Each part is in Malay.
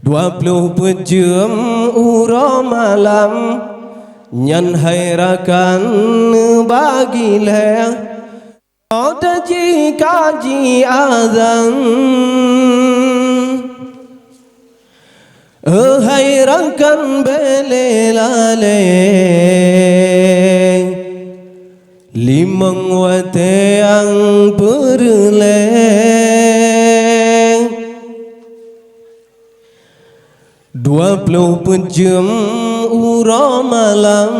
24 jam ura malam nhân hay ra kan bagi le ta ji ka ji azan hay ra kan bele la le limang wate ang perle 24 jam ura malam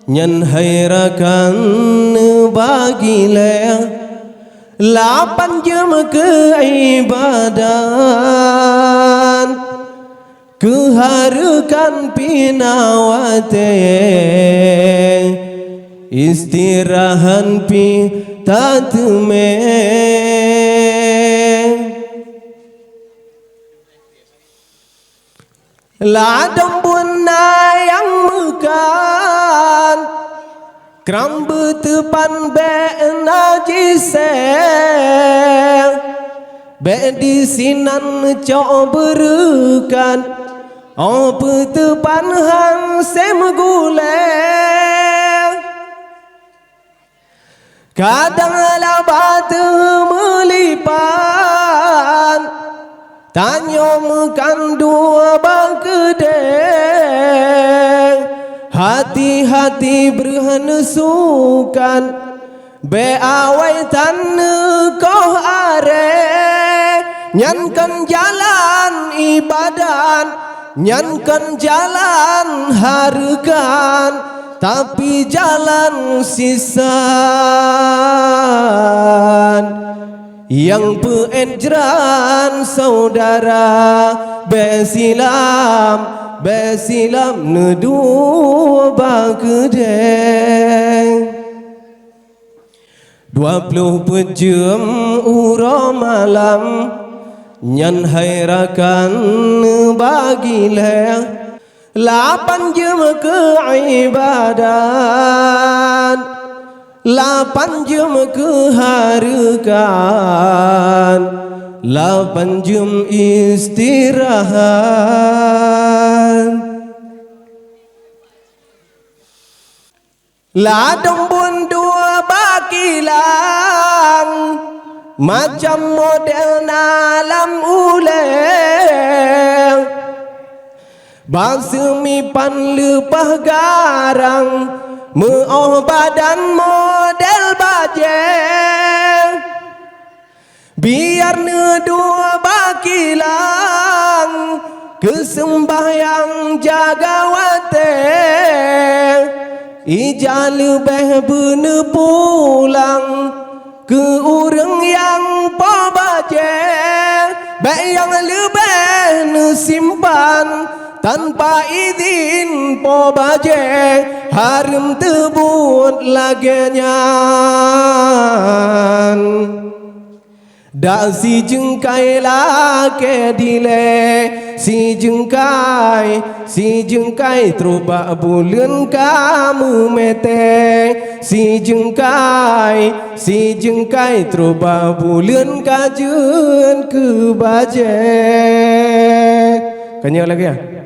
nhân hay ra kan bagi le 8 jam keibadan keharukan pinawate istirahan pi tatume ladang buna yang mekan kram betepan be najise be di sinan cok berukan oh betepan han semgule kadang labatu melipan tanya makan dua bangkede hati-hati berhanusukan be awai tan koh are nyankan jalan ibadan nyankan jalan harkan tapi jalan sisan yang penjran saudara besilam nedu bagede 24 jam ura malam nhân hay ra kan bagi le 8 jam keibadan 8 jam keharukan 8 jam istirahat ladang bun dua bakilang macam model nalam uleng bangsemi pan lepah garang meoh badan model bajeng biar nedua bakilang kesembahyang jagawate ija lebih bener pulang ke urang yang po bajeng baik yang lebih simpan tanpa izin po baje harum tebut lagenya dak si jengkai lake dile si jengkai terubak bulan kamu mete si jengkai terubak bulan kajun ke baje kanya lagi ya